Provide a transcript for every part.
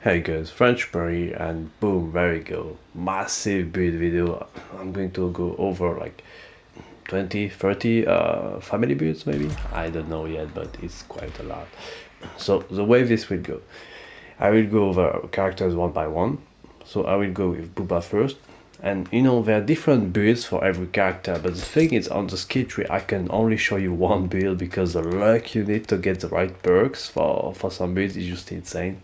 Hey guys, French Paris, and boom, there we go. Massive build video. I'm going to go over like 20, 30 family builds maybe? I don't know yet, but it's quite a lot. So the way this will go, I will go over characters one by one. So I will go with Booba first. And you know, there are different builds for every character, but the thing is on the skill tree I can only show you one build because the luck you need to get the right perks for some builds is just insane.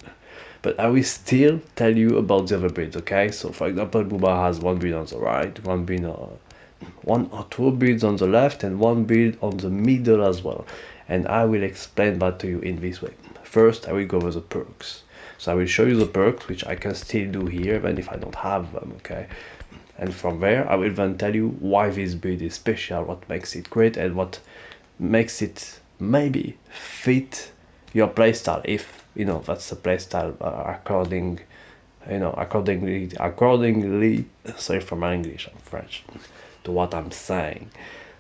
But I will still tell you about the other builds, okay? So for example, Booba has one build on the right, one or two builds on the left, and one build on the middle as well. And I will explain that to you in this way. First, I will go over the perks. So I will show you the perks, which I can still do here, even if I don't have them, okay? And from there, I will then tell you why this build is special, what makes it great, and what makes it maybe fit your playstyle, if you know that's the playstyle accordingly, sorry for my English, I'm French, to what I'm saying.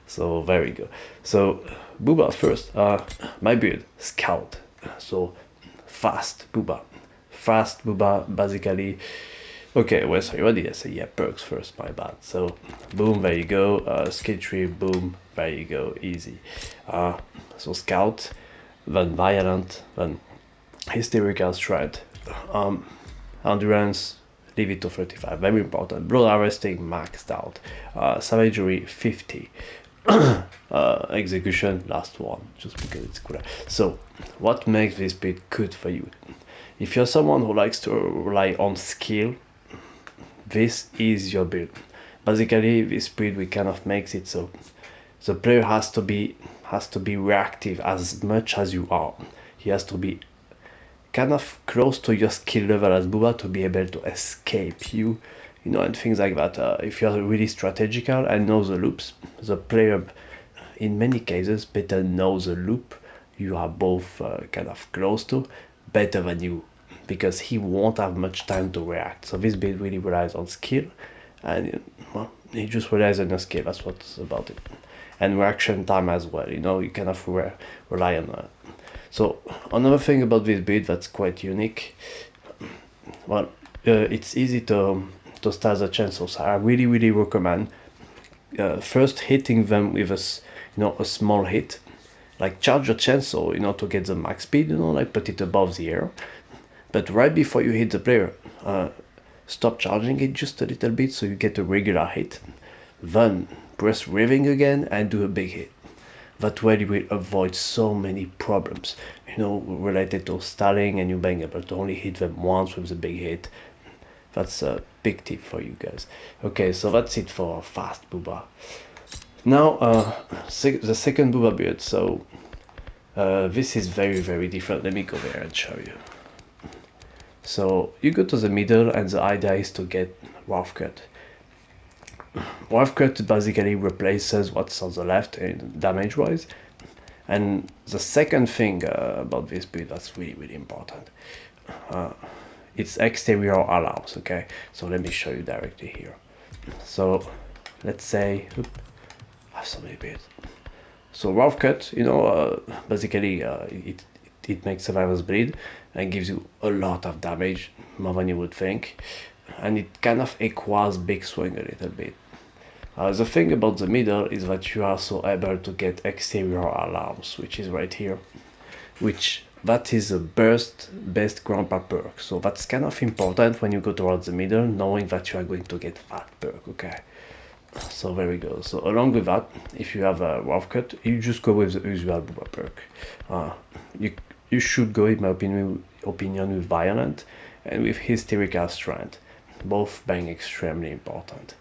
So there we go. So Booba first, my build, Scout. So fast Booba basically. Okay, well, sorry, what did I say? Yeah, perks first, my bad. So, boom, there you go. Skill tree, boom, there you go, easy. So, Scout, then Violent, then Hysterical Strength, Endurance, leave it to 35, very important. Blood Harvesting, maxed out. Savagery, 50. Execution, last one, just because it's cooler. So, what makes this build good for you? If you're someone who likes to rely on skill, this is your build. Basically, this build we kind of makes it so the player has to be reactive as much as you are. He has to be kind of close to your skill level as Booba to be able to escape you, you know, and things like that. If you're really strategical and know the loops, the player in many cases better knows the loop you are both kind of close to better than you, because he won't have much time to react. So this build really relies on skill, and well, he just relies on your skill. That's what's about it, and reaction time as well. You know, you kind of rely on that. So another thing about this build that's quite unique, well, it's easy to start the chainsaw. So I really recommend first hitting them with a small hit, like charge your chainsaw, to get the max speed, like put it above the air. But right before you hit the player, stop charging it just a little bit so you get a regular hit. Then press revving again and do a big hit. That way you will avoid so many problems, related to stalling, and you being able to only hit them once with the big hit. That's a big tip for you guys. Okay, so that's it for fast Booba. Now, the second Booba build. So this is very different. Let me go there and show you. So you go to the middle, and the idea is to get Wharf Cut. Wharf Cut basically replaces what's on the left in damage wise. And the second thing about this build that's really important, it's exterior alarms. Okay, so let me show you directly here. So let's say, I have so many builds. So Wharf Cut, basically it makes survivors bleed and gives you a lot of damage, more than you would think, and it kind of equals big swing a little bit. The thing about the middle is that you are also able to get exterior alarms, which is right here, that is the best grandpa perk. So that's kind of important when you go towards the middle, knowing that you are going to get that perk, okay? So there we go. So along with that, if you have a Wharf Cut, you just go with the usual Booba perk. You should go, in my opinion, with Violent and with Hysterical Strength, both being extremely important.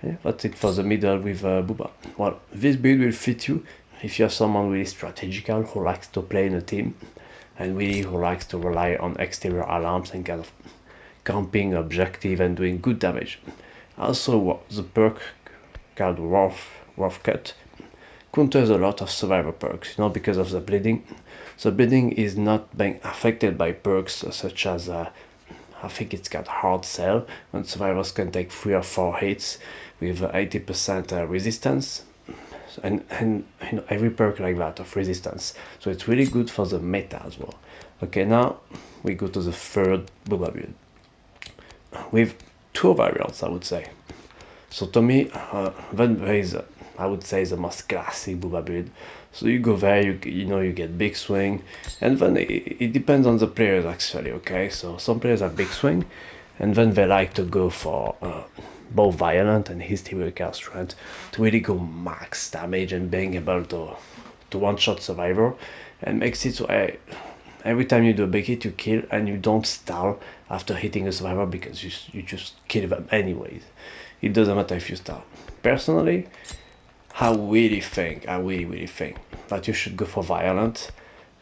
Yeah, that's it for the middle with Booba. Well, this build will fit you if you're someone really strategical who likes to play in a team, and really who likes to rely on exterior alarms and kind of camping objective and doing good damage. Also, the perk called Wharf Cut counters a lot of survivor perks, because of the bleeding. The bleeding is not being affected by perks such as I think it's got Hard Sell, when survivors can take 3 or 4 hits with 80% resistance, and every perk like that of resistance. So it's really good for the meta as well. Okay, now we go to the third Booba build with two variants, I would say. So to me, then there is, I would say, the most classic Booba build. So you go there, you know, you get big swing, and then it depends on the players actually. Okay, so some players have big swing, and then they like to go for both violent and hysterical strength to really go max damage and being able to one-shot survivor, and makes it so every time you do a big hit you kill and you don't stall after hitting a survivor because you just kill them anyways. It doesn't matter if you stall. Personally, I really think that you should go for violent,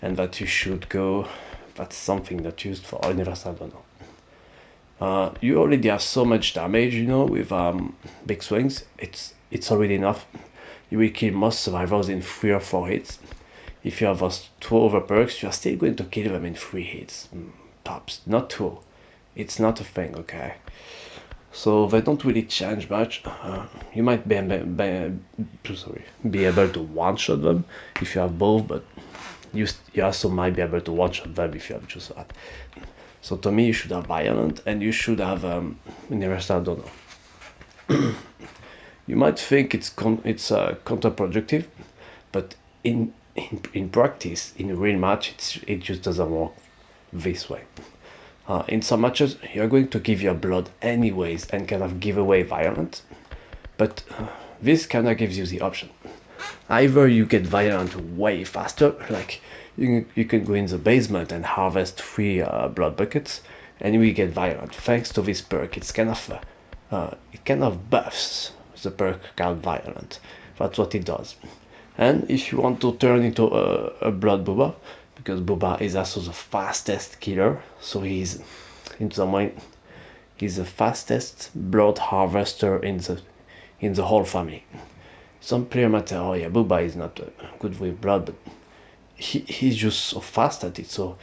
and that you should go, that's something that's used for universal donor. You already have so much damage, you know, with big swings. It's already enough. You will kill most survivors in 3 or 4 hits. If you have those 2 other perks, you are still going to kill them in 3 hits. Tops, not 2. It's not a thing, okay? So they don't really change much. You might be able to one-shot them if you have both, but you also might be able to one-shot them if you have just that. So to me, you should have violent and you should have universal donor. You might think it's counterproductive, but in practice, in a real match, it just doesn't work this way. In some matches, you're going to give your blood anyways and kind of give away violent, but this kind of gives you the option. Either you get violent way faster, like you can go in the basement and harvest 3 blood buckets, and we get violent thanks to this perk. It kind of buffs the perk called violent. That's what it does. And if you want to turn into a blood Booba, because Booba is also the fastest killer, so he's in some way he's the fastest blood harvester in the whole family. Some player might say, oh yeah, Booba is not good with blood, but he's just so fast at it. So,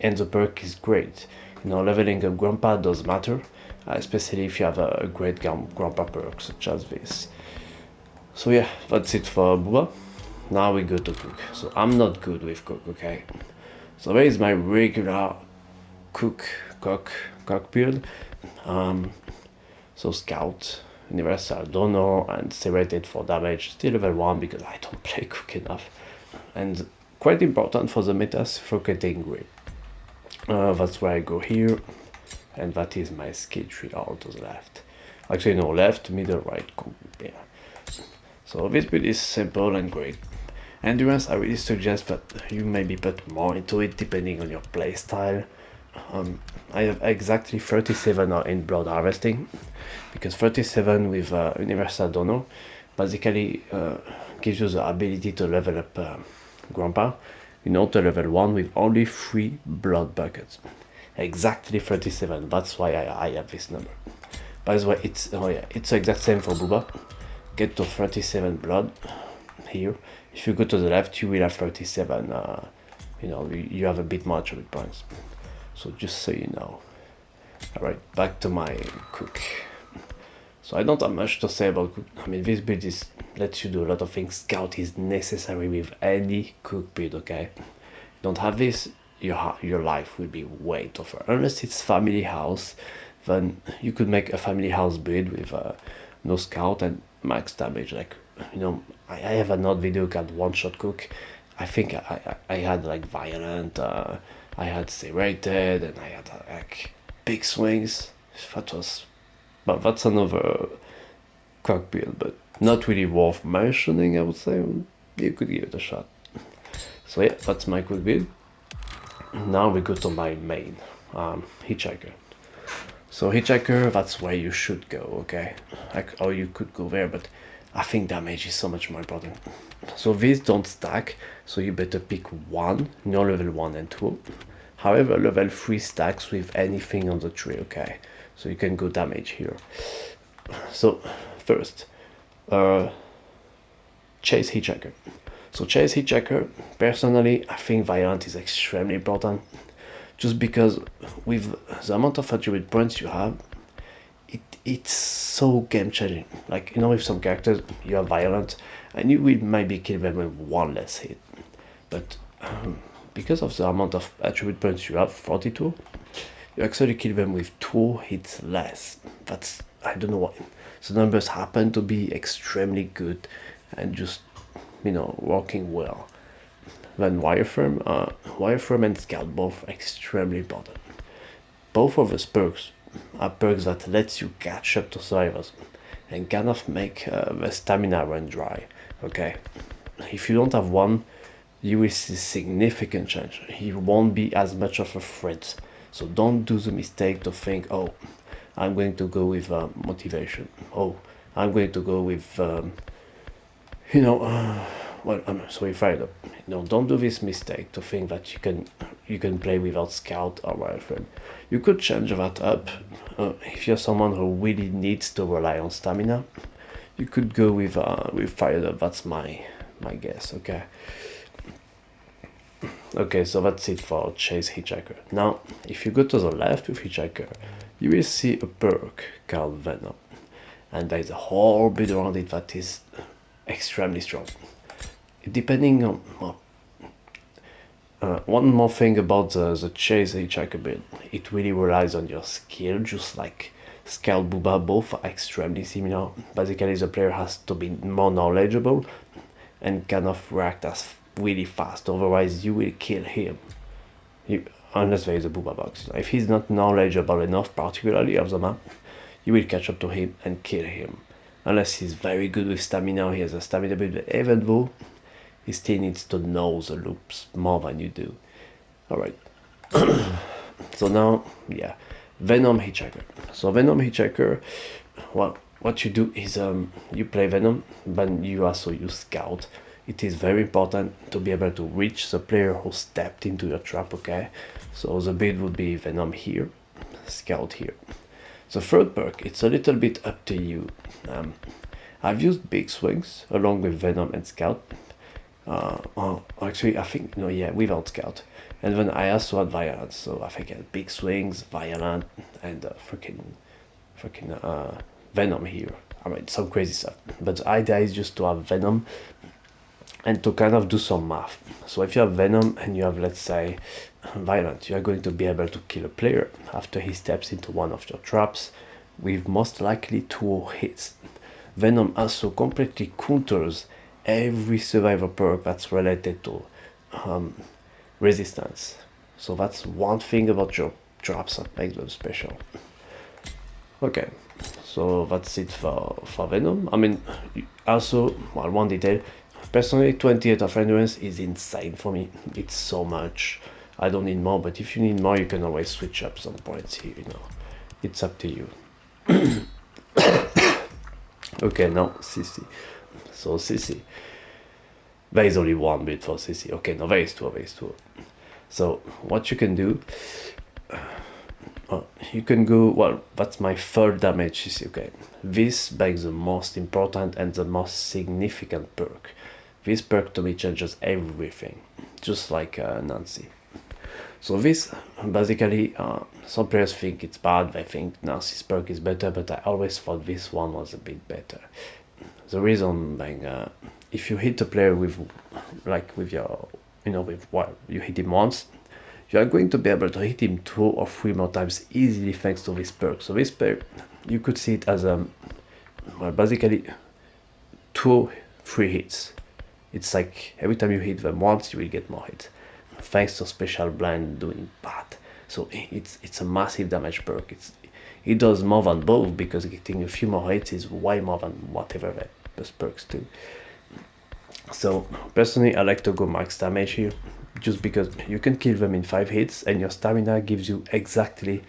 and the perk is great. You know, leveling up Grandpa does matter, especially if you have a great Grandpa perk such as this. So yeah, that's it for Booba. Now we go to Cook. So I'm not good with Cook, okay? So there is my regular cook build. So Scout, Universal Donor, and Serrated for damage. Still level 1 because I don't play Cook enough. And quite important for the metas for getting great. That's where I go here, and that is my skill tree all to the left. Actually no, left, middle, right, Cook, yeah. So this build is simple and great. Endurance, I really suggest that you maybe put more into it depending on your playstyle. I have exactly 37 in blood harvesting, because 37 with Universal Donor basically gives you the ability to level up Grandpa, you know, to level 1 with only 3 blood buckets. Exactly 37, that's why I have this number. By the way, it's the exact same for Booba. Get to 37 blood here. If you go to the left, you will have 37. You know, you have a bit much of points. So just so you know. Alright, back to my Cook. So I don't have much to say about Cook. I mean, this build lets you do a lot of things. Scout is necessary with any Cook build, okay? Don't have this, your life will be way tougher. Unless it's family house, then you could make a family house build with no Scout and max damage. Like, you know, I have another video called One Shot Cook. I think I had like violent, I had serrated, and I had like big swings. But that's another Cook build, but not really worth mentioning, I would say. You could give it a shot. So yeah, that's my Cook build. Now we go to my main, Hitchhiker. So Hitchhiker, that's where you should go, okay? Or you could go there, but I think damage is so much more important. So these don't stack, so you better pick one, no level 1 and 2. However, level 3 stacks with anything on the tree, okay? So you can go damage here. So first, Chase Hitchhiker. So Chase Hitchhiker, personally, I think violent is extremely important. Just because with the amount of attribute points you have, it's so game changing. Like, you know, with some characters you have violent and you will maybe kill them with 1 less hit, but because of the amount of attribute points you have, 42, you actually kill them with 2 hits less. That's, I don't know why. The numbers happen to be extremely good and just, you know, working well. Then wireframe and scout both extremely important. Both of those perks are perks that lets you catch up to survivors and kind of make the stamina run dry. Okay, if you don't have one, you will see significant change. He won't be as much of a threat. So don't do the mistake to think, oh, I'm going to go with motivation. Oh, I'm going to go with, you know, well, I'm sorry, fired up. You know, don't do this mistake to think that you can play without scout or wireframe. You could change that up. If you're someone who really needs to rely on stamina, you could go with fired up. That's my guess. Okay. Okay, so that's it for Chase Hitchhiker. Now, if you go to the left with Hitchhiker, you will see a perk called Venom. And there is a whole bit around it that is extremely strong. Depending on... one more thing about the Chase Hitchhiker build. It really relies on your skill, just like Scout Booba, both are extremely similar. Basically, the player has to be more knowledgeable and kind of react as really fast, otherwise you will kill him. Unless there is a booba box. If he's not knowledgeable enough, particularly of the map, you will catch up to him and kill him. Unless he's very good with stamina, he has a stamina build, even though he still needs to know the loops more than you do. Alright. So now, yeah, Venom Hitchhiker. So Venom Hitchhiker, well, what you do is you play Venom, but you also use Scout. It is very important to be able to reach the player who stepped into your trap, okay? So the build would be Venom here, Scout here. The third perk, it's a little bit up to you. I've used big swings along with Venom and Scout. Actually, I think, no, yeah, without Scout. And then I also had Violence, so I think I had big swings, Violent, and freaking Venom here. I mean, some crazy stuff. But the idea is just to have Venom and to kind of do some math. So if you have Venom and you have, let's say, Violent, you are going to be able to kill a player after he steps into one of your traps with most likely 2 hits. Venom also completely counters every survivor perk that's related to resistance. So that's one thing about your traps that makes them special. Okay, so that's it for Venom. I mean, also, well, one detail. Personally, 28 of endurance is insane for me. It's so much. I don't need more, but if you need more, you can always switch up some points here, you know. It's up to you. Okay, now Sissy. So Sissy. There is only one build for Sissy. Okay, no, there is two. So what you can do, you can go, well, that's my third damage Sissy, okay. This begs the most important and the most significant perk. This perk to me changes everything, just like Nancy. So this, basically, some players think it's bad, they think Nancy's perk is better, but I always thought this one was a bit better. The reason being, if you hit a player with, like with your, you know, with what, you hit him once, you are going to be able to hit him 2 or 3 more times easily thanks to this perk. So this perk, you could see it as, well, basically 2-3 hits. It's like every time you hit them once, you will get more hits, thanks to special blind doing bad. So it's a massive damage perk. It does more than both, because getting a few more hits is way more than whatever those perks do. So personally, I like to go max damage here, just because you can kill them in 5 hits, and your stamina gives you exactly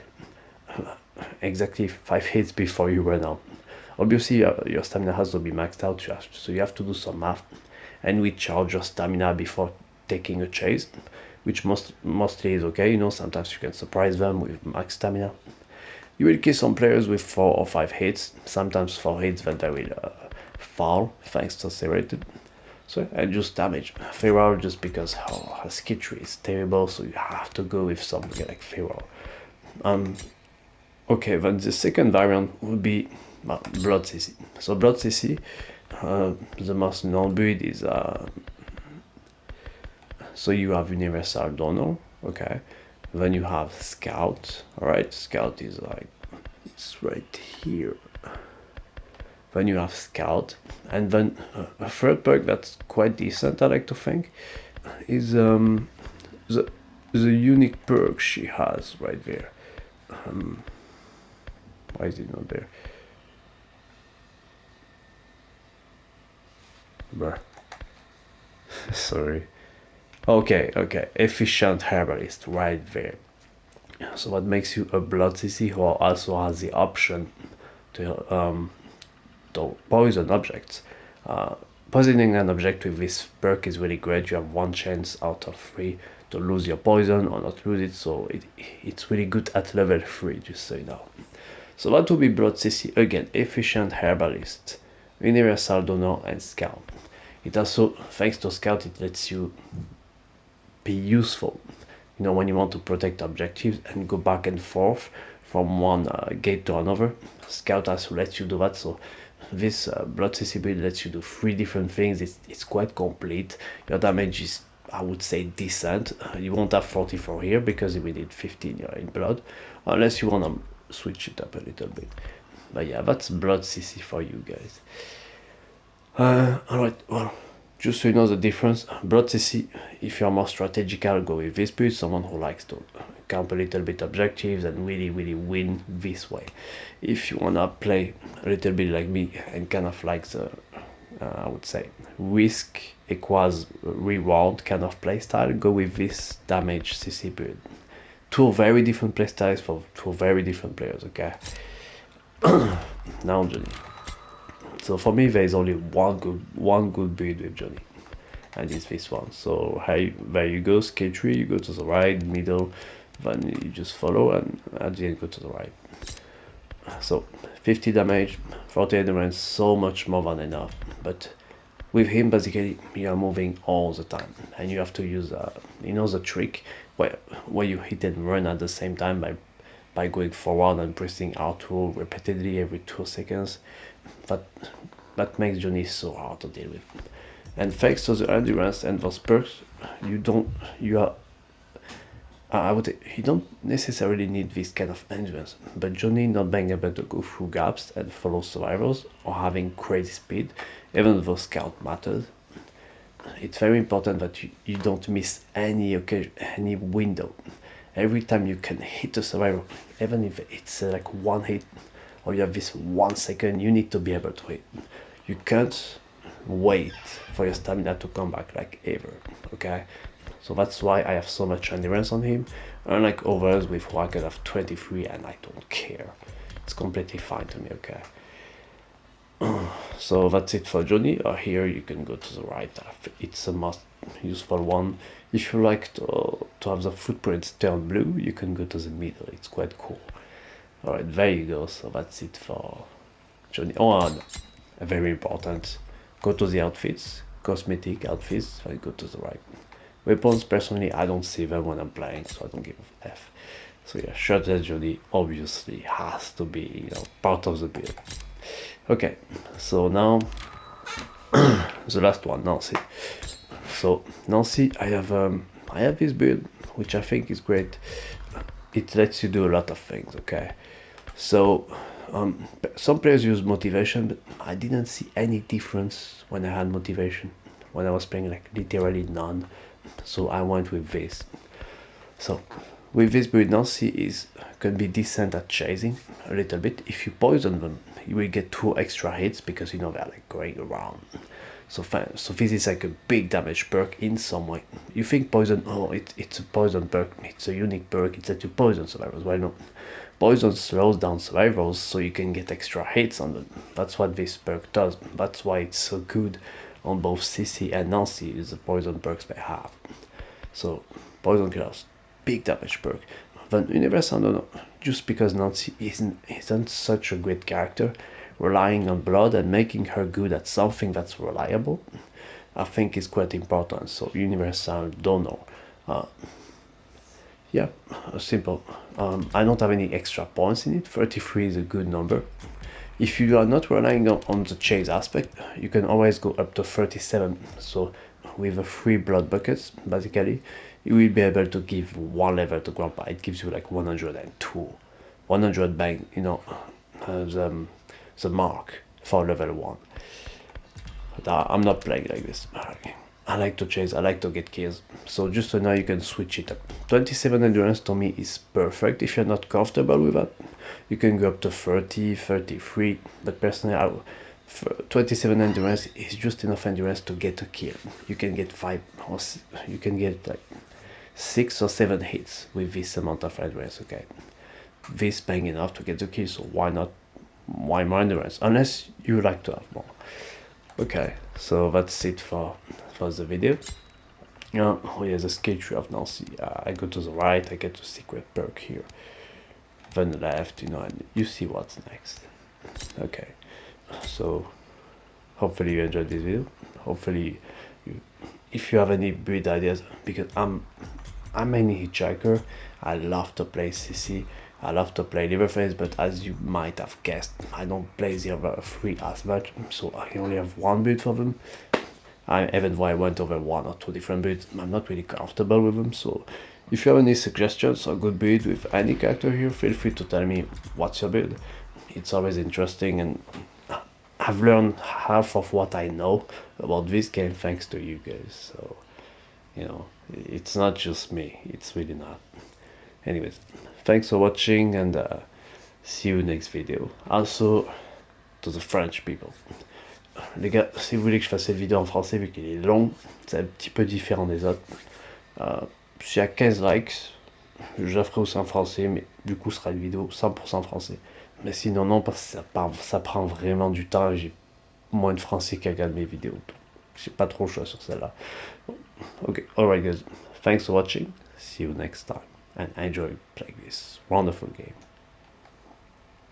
5 hits before you run out. Obviously, your stamina has to be maxed out, so you have to do some math and recharge your stamina before taking a chase, which mostly is okay. You know, sometimes you can surprise them with max stamina. You will kill some players with 4 or 5 hits, sometimes 4 hits, then they will fall thanks to serrated. So I just damage feral just because her skill tree is terrible, so you have to go with something like feral. Okay, then the second variant would be Blood Sissy. So Blood Sissy, the most known build is So you have universal donor, okay. Then you have scout, alright. Scout is like, it's right here. Then you have scout, and then a third perk that's quite decent, I like to think, is the unique perk she has right there. Why is it not there? Bruh. Sorry. Okay, efficient herbalist right there. So what makes you a blood Sissy who also has the option to poison objects. Poisoning an object with this perk is really great. You have 1 chance out of 3 to lose your poison or not lose it, so it's really good at level 3, just so you know. So that would be blood Sissy. Again, efficient herbalist, universal donor, and scout. It also, thanks to scout, it lets you be useful, you know, when you want to protect objectives and go back and forth from one gate to another. Scout also lets you do that. So this blood Sissy build lets you do 3 different things. It's quite complete. Your damage is, I would say, decent. You won't have 44 here because we did 15 in blood, unless you want to switch it up a little bit. But yeah, that's blood Sissy for you guys. Alright, well, just so you know the difference, blood Sissy, if you're more strategical, go with this build. Someone who likes to camp a little bit objectives and really win this way. If you wanna play a little bit like me and kind of like the I would say risk equals reward kind of playstyle, go with this damage Sissy build. 2 very different playstyles for 2 very different players, okay. Now Johnny. So for me there is only one good build with Johnny, and it's this one. So there you go, skill tree, you go to the right, middle, then you just follow, and at the end go to the right. So 50 damage, 40 endurance, so much more than enough. But with him basically you are moving all the time, and you have to use you know the trick where you hit and run at the same time by going forward and pressing R2 repeatedly every 2 seconds. That makes Johnny so hard to deal with. And thanks to the endurance and those perks, you don't necessarily need this kind of endurance, but Johnny not being able to go through gaps and follow survivors or having crazy speed, even though scout matters, it's very important that you don't miss any occasion, any window. Every time you can hit a survivor, even if it's like 1 hit, or you have this 1 second, you need to be able to hit. You can't wait for your stamina to come back like ever, okay. So that's why I have so much endurance on him, unlike others with who I can have 23 and I don't care. It's completely fine to me, okay. So that's it for Johnny. Here you can go to the right. It's a most useful one. If you like to have the footprints turn blue, you can go to the middle. It's quite cool. Alright, there you go. So that's it for Johnny. Oh, and very important, go to the outfits, cosmetic outfits, I go to the right. Weapons, personally, I don't see them when I'm playing, so I don't give a F. So yeah, shirtless Johnny obviously has to be, you know, part of the build. Okay, so now the last one, Nancy. So Nancy, I have this build which I think is great. It lets you do a lot of things, okay. So some players use motivation, but I didn't see any difference when I had motivation, when I was playing, like literally none. So I went with this. So with this build, Nancy can be decent at chasing a little bit. If you poison them, you will get 2 extra hits because, you know, they're like going around. So this is like a big damage perk in some way. You think poison, oh, it's a poison perk, it's a unique perk, it's that you poison survivors. Well, no. Poison slows down survivors so you can get extra hits on them. That's what this perk does. That's why it's so good on both Sissy and Nancy, is the poison perks they have. So poison killers, big damage perk. Then universal donor, just because Nancy isn't such a great character, relying on blood and making her good at something that's reliable, I think is quite important. So universal donor. Yeah, simple. I don't have any extra points in it. 33 is a good number. If you are not relying on the chase aspect, you can always go up to 37. So with a 3 blood buckets, basically, you will be able to give 1 level to grandpa. It gives you like 102. 100 bang, you know, the mark for level 1. But I'm not playing like this. I like to chase, I like to get kills. So just so now you can switch it up. 27 endurance to me is perfect. If you're not comfortable with that, you can go up to 30, 33. But personally, 27 endurance is just enough endurance to get a kill. You can get 5 or you can get like 6 or 7 hits with this amount of endurance, okay? This bang enough to get the kill, so why not? Why more endurance? Unless you like to have more. Okay, so that's it for the video. Oh yeah, the skill tree of Nancy. I go to the right, I get a secret perk here. Then left, you know, and you see what's next. Okay, so hopefully you enjoyed this video. Hopefully, if you have any build ideas, because I'm mainly Hitchhiker. I love to play Sissy. I love to play Leatherface, but as you might have guessed, I don't play the other 3 as much, so I only have 1 build for them. Even though I went over 1 or 2 different builds, I'm not really comfortable with them, so if you have any suggestions or good build with any character here, feel free to tell me what's your build. It's always interesting, and I've learned half of what I know about this game thanks to you guys, so, you know, it's not just me, it's really not. Anyways, thanks for watching, and see you next video. Also, to the French people. Les gars, si vous voulez que je fasse cette vidéo en français, vu qu'elle est longue, c'est un petit peu différent des autres. S'il y a 15 likes, je la ferai aussi en français, mais du coup, ce sera une vidéo 100% français. Mais sinon, non, parce que ça prend vraiment du temps, et j'ai moins de français qu'à regarder mes vidéos. J'ai pas trop le choix sur celle-là. Ok, alright guys, thanks for watching, see you next time, and enjoy playing this wonderful game.